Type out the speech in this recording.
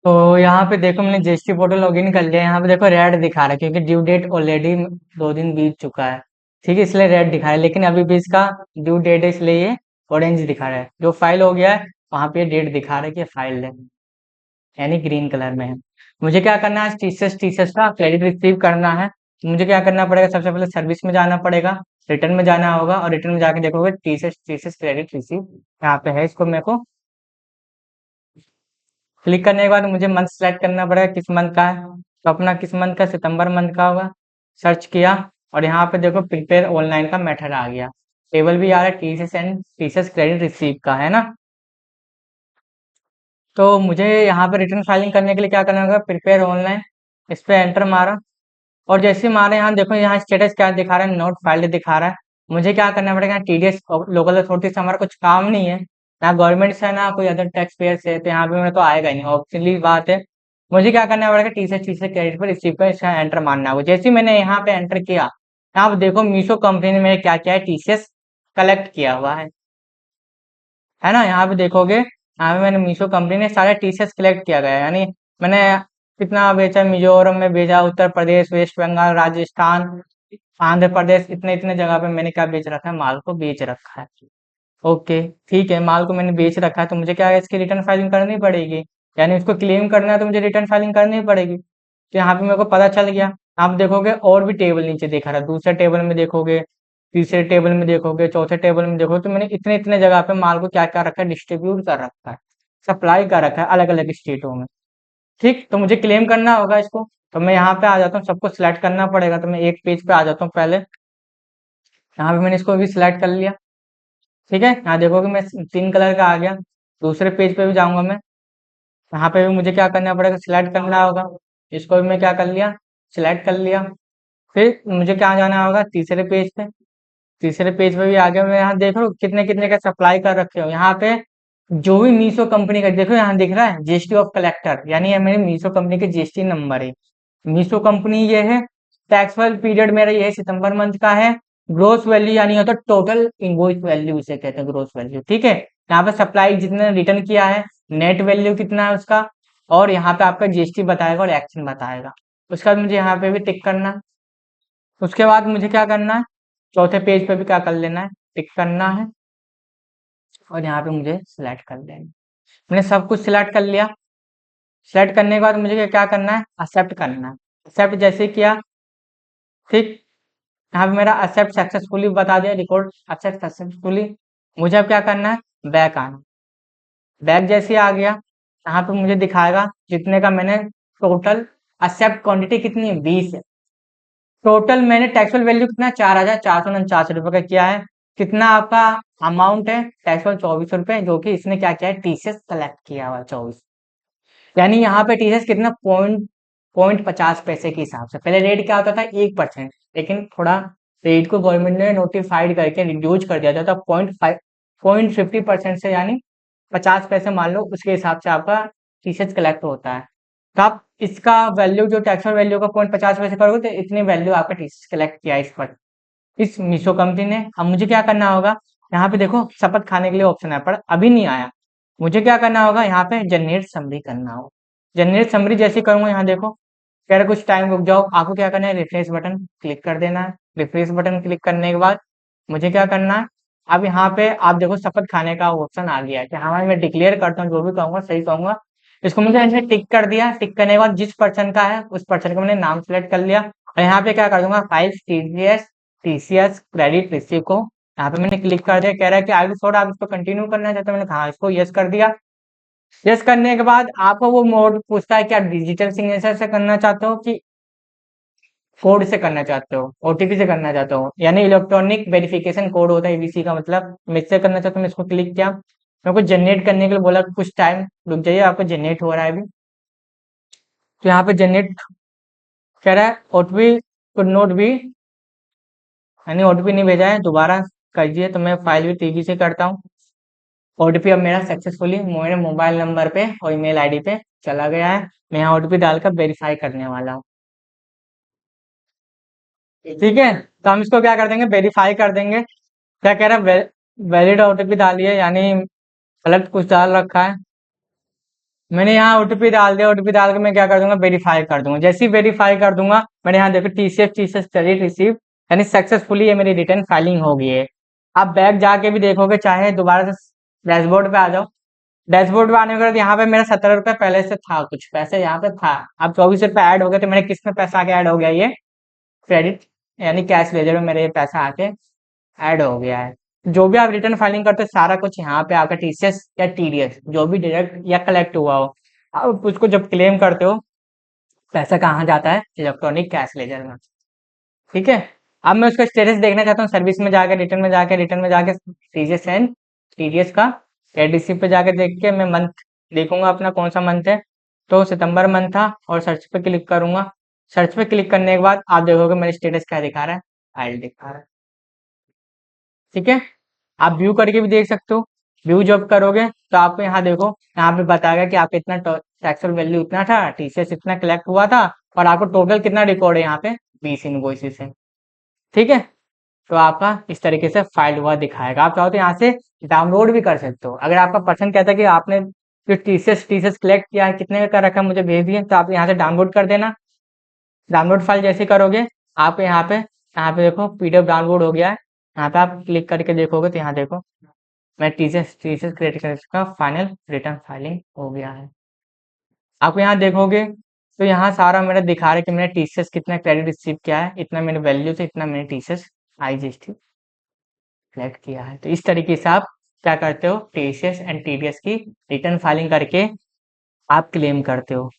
तो यहाँ पे देखो मैंने जीएसटी पोर्टल लॉगिन कर लिया। यहाँ पे देखो रेड दिखा रहा है क्योंकि ड्यू डेट ऑलरेडी 2 दिन बीत चुका है। ठीक है, इसलिए रेड दिखा रहा है, लेकिन अभी भी इसका ड्यू डेट है इसलिए ये ऑरेंज दिखा रहा है। जो फाइल हो गया है वहाँ पे डेट दिखा रहा है कि फाइल है, यानी ग्रीन कलर में है। मुझे क्या करना है, टीसीएस का क्रेडिट रिसीव करना है। तो मुझे क्या करना पड़ेगा, सबसे पहले सर्विस में जाना पड़ेगा, रिटर्न में जाना होगा, और रिटर्न में जाके देखोगे टीसीएस क्रेडिट रिसीव यहाँ पे है। इसको मेरे को क्लिक करने के बाद मुझे मंथ सेलेक्ट करना पड़ेगा किस मंथ का है। तो अपना किस मंथ का, सितंबर मंथ का होगा। सर्च किया और यहाँ पे देखो प्रिपेयर ऑनलाइन का मेथड आ गया, टेबल भी आ रहा है TCS and TCS credit receive का, है ना। तो मुझे यहाँ पे रिटर्न फाइलिंग करने के लिए क्या करना होगा, प्रिपेयर ऑनलाइन, इस पे एंटर मारा। और जैसे ही मारे यहाँ देखो, यहाँ स्टेटस क्या दिखा रहा है, नोट फाइल्ड दिखा रहा है। मुझे क्या करना पड़ेगा, टीडीएस लोकल अथॉरिटी से हमारा कुछ काम नहीं है, ना गवर्नमेंट से ना कोई अदर टैक्स पेयर से, तो यहाँ पे मेरे तो आएगा ही नहीं, ऑप्शनली बात है। मुझे क्या करना पड़ेगा, टीसीएस क्रेडिट पर रिसीव का इसका एंटर मारना होगा। जैसे ही मैंने यहाँ पे एंटर किया, यहाँ पे देखो मीशो कंपनी ने मेरे क्या क्या है, टीसीएस कलेक्ट किया हुआ है ना। यहाँ पे देखोगे, यहाँ पे मैंने मीशो कंपनी ने सारे टीसीएस कलेक्ट किया गया है, यानी मैंने कितना बेचा, मिजोरम में भेजा, उत्तर प्रदेश, वेस्ट बंगाल, राजस्थान, आंध्र प्रदेश, इतने इतने जगह पे मैंने क्या बेच रखा है, माल को बेच रखा है। ओके, ठीक है, माल को मैंने बेच रखा है, तो मुझे क्या है, इसकी रिटर्न फाइलिंग करनी पड़ेगी, यानी उसको क्लेम करना है, तो मुझे रिटर्न फाइलिंग करनी पड़ेगी। तो यहाँ पे मेरे को पता चल गया। आप देखोगे और भी टेबल नीचे दिखा रहा है, दूसरे टेबल में देखोगे, तीसरे टेबल में देखोगे, चौथे टेबल में देखोगे, तो मैंने इतने इतने जगह पे माल को क्या क्या रखा है, डिस्ट्रीब्यूट कर रखा है, सप्लाई कर रखा है अलग अलग स्टेटों में। ठीक, तो मुझे क्लेम करना होगा इसको। तो मैं यहाँ पे आ जाता हूँ, सबको सिलेक्ट करना पड़ेगा, तो मैं एक पेज पे आ जाता हूँ पहले। यहाँ पे मैंने इसको भी सिलेक्ट कर लिया। ठीक है, यहाँ देखोगे मैं 3 कलर का आ गया। दूसरे पेज पे भी जाऊंगा मैं, यहाँ पे भी मुझे क्या करना पड़ेगा, सिलेक्ट करना होगा। इसको भी मैं क्या कर लिया, सिलेक्ट कर लिया। फिर मुझे क्या जाना होगा, तीसरे पेज पे। तीसरे पेज पे भी आ गया मैं। यहाँ देख लो कितने कितने का सप्लाई कर रखे हो। यहाँ पे जो भी मीशो कंपनी का देखो, यहाँ दिख रहा है जीएसटी ऑफ कलेक्टर, यानी ये मेरे मीशो कंपनी के जीएसटी नंबर है। मीशो कंपनी ये है। टैक्सेबल पीरियड मेरा ये है, सितंबर मंथ का है। ग्रोस वैल्यू यानी होता है टोटल इनवॉइस वैल्यू, उसे कहते हैं ग्रोस वैल्यू। ठीक है, यहाँ पे सप्लाई जितने रिटर्न किया है, नेट वैल्यू कितना है उसका, और यहाँ पे आपका जीएसटी बताएगा और एक्शन बताएगा। उसके बाद मुझे यहाँ पे भी टिक करना है। उसके बाद मुझे क्या करना है, चौथे पेज पे भी क्या कर लेना है, टिक करना है। और यहाँ पे मुझे सिलेक्ट कर लेना है। मैंने सब कुछ सिलेक्ट कर लिया। सिलेक्ट करने के बाद मुझे क्या करना है, एक्सेप्ट करना है। एक्सेप्ट जैसे किया, ठीक, यहाँ पे मेरा एक्सेप्ट सक्सेसफुली बता दिया, रिकॉर्ड एक्सेप्ट सक्सेसफुली। मुझे अब क्या करना है, बैक आना। बैक जैसे आ गया, यहाँ पे मुझे दिखाएगा जितने का मैंने टोटल एक्सेप्ट क्वांटिटी कितनी है, 20 है। टोटल मैंने टैक्सेबल वैल्यू कितना, 4,449 रुपए का किया है। कितना आपका अमाउंट है, टैक्सेबल 24 रुपए, जो कि इसने क्या किया है, टीसीएस कलेक्ट किया हुआ है 24। यानी यहाँ पे टीसीएस कितना, पॉइंट पॉइंट 50 पैसे के हिसाब से। पहले रेट क्या होता था, 1%, लेकिन थोड़ा रेट को गवर्नमेंट ने नोटिफाइड करके रिड्यूस कर दिया था, 0.50% से, यानी 50 पैसे मान लो, उसके हिसाब से आपका टीसीएस कलेक्ट होता है। तो आप इसका वैल्यू, जो टैक्सेबल वैल्यू का 0.50 पैसे करोगे, तो इतनी वैल्यू आपका टीसीएस कलेक्ट किया इस पर, इस मीशो कंपनी ने। अब मुझे क्या करना होगा, यहाँ पे देखो शपथ खाने के लिए ऑप्शन है, पर अभी नहीं आया। मुझे क्या करना होगा, यहाँ पे जनरेट समरी करना होगा। जनरेट समरी जैसे करूंगा, यहाँ देखो कह रहा कुछ टाइम रुक जाओ, आपको क्या करना है, रिफ्रेश बटन क्लिक कर देना है। रिफ्रेश बटन क्लिक करने के बाद मुझे क्या करना है, अब यहाँ पे आप देखो शपथ खाने का ऑप्शन आ गया है कि हाँ भाई मैं डिक्लेयर करता हूँ, जो भी कहूंगा सही कहूंगा। इसको मुझे ऐसे टिक कर दिया। टिक करने के बाद जिस पर्सन का है, उस पर्सन का मैंने नाम सेलेक्ट कर लिया, और यहाँ पे क्या कर दूंगा, फाइल टीसीएस क्रेडिट रिसीव को यहाँ पे मैंने क्लिक कर दिया। कह रहा है कि आगे छोड़, आप इसको कंटिन्यू करना चाहते हो, मैंने कहा इसको यस कर दिया। यस करने के बाद आपको वो मोड पूछता है कि आप डिजिटल सिग्नेचर से करना चाहते हो कि कोड से करना चाहते हो, ओटीपी से करना चाहते हो, यानी इलेक्ट्रॉनिक वेरिफिकेशन कोड होता है ईवीसी का मतलब। मैं इससे करना चाहता हूँ, मैं इसको क्लिक किया। मेरे को जनरेट करने के लिए बोला कि कुछ टाइम रुक जाइए, आपको जनरेट हो रहा है अभी। तो यहाँ पे जनरेट कह रहा है ओटीपी कुड नॉट बी, यानी ओटीपी नहीं भेजा है, दोबारा कीजिए। तो मैं फाइल भी टीवी से करता हूँ। ओटीपी अब मेरा सक्सेसफुली मेरे मोबाइल नंबर पे और ईमेल आईडी पे चला गया है। मैं यहाँ ओटीपी डालकर वेरीफाई करने वाला हूँ। ठीक है, तो हम इसको क्या कर देंगे, वेरीफाई कर देंगे। क्या कह रहा है, वैलिड ओटीपी डालिए, यानी गलत कुछ डाल रखा है। मैंने यहाँ ओटीपी डाल दिया, ओटीपी डाल के मैं क्या कर दूंगा, वेरीफाई कर दूंगा। जैसे ही वेरीफाई कर दूंगा, मैंने यहाँ देखो टीसीएस क्रेडिट रिसीव, यानी सक्सेसफुली ये मेरी रिटर्न फाइलिंग हो गई है। आप बैक जाके भी देखोगे, चाहे दोबारा से डैशबोर्ड पे आ जाओ। डैशबोर्ड पे आने के बाद यहाँ पे मेरा 17 रुपये पहले से था, कुछ पैसे यहाँ पे था। अब 24 रुपये ऐड हो गए, तो मेरे किस में पैसा आके ऐड हो गया, ये क्रेडिट यानी कैश लेजर में मेरे ये पैसा आके ऐड हो गया है। जो भी आप रिटर्न फाइलिंग करते हो, सारा कुछ यहाँ पे आपका टीसीएस या टीडीएस जो भी डायरेक्ट या कलेक्ट हुआ हो, आप उसको जब क्लेम करते हो, पैसा कहाँ जाता है, इलेक्ट्रॉनिक कैश लेजर में। ठीक है। अब मैं उसका स्टेटस देखना चाहता हूँ, सर्विस में जाकर, रिटर्न में जाके टीसीएस एंड टीडीएस का एडीसी पे जाकर देख के मैं मंथ देखूंगा अपना कौन सा मंथ है। तो सितंबर मंथ था, और सर्च पे क्लिक करूंगा। सर्च पे क्लिक करने के बाद आप देखोगे मेरे स्टेटस क्या दिखा रहा है, फाइल दिखा रहा है। ठीक है। आप व्यू करके भी देख सकते हो। व्यू जब करोगे तो आपको यहाँ देखो, यहाँ पे बताएगा कि आपका इतना टैक्सल वैल्यू इतना था, टीसीएस इतना कलेक्ट हुआ था, और आपको टोटल कितना रिकॉर्ड है यहाँ पे, 20 इनवॉइसेस है। ठीक है। तो आपका इस तरीके से फाइल हुआ दिखाएगा। आप चाहो तो यहाँ से डाउनलोड भी कर सकते हो। अगर आपका पर्सन कहता है कि आपने जो टीसीएस कलेक्ट किया है, कितने का रखा है, मुझे भेज दिए, तो आप यहाँ से डाउनलोड कर देना। डाउनलोड फाइल जैसे करोगे, आप यहाँ पे देखो पीडीएफ डाउनलोड हो गया है। यहाँ पे आप क्लिक करके देखोगे तो यहाँ देखो मैं टीसीएस क्रेडिट का फाइनल रिटर्न फाइलिंग हो गया है। आप यहाँ देखोगे तो यहाँ सारा मेरा दिखा रहा है कि मैंने टीसीएस कितना क्रेडिट रिसीव किया है, इतना मेरे वैल्यू से इतना मैंने टीसीएस आईजीएसटी कलेक्ट किया है। तो इस तरीके से आप क्या करते हो, टीसीएस एंड टीडीएस की रिटर्न फाइलिंग करके आप क्लेम करते हो।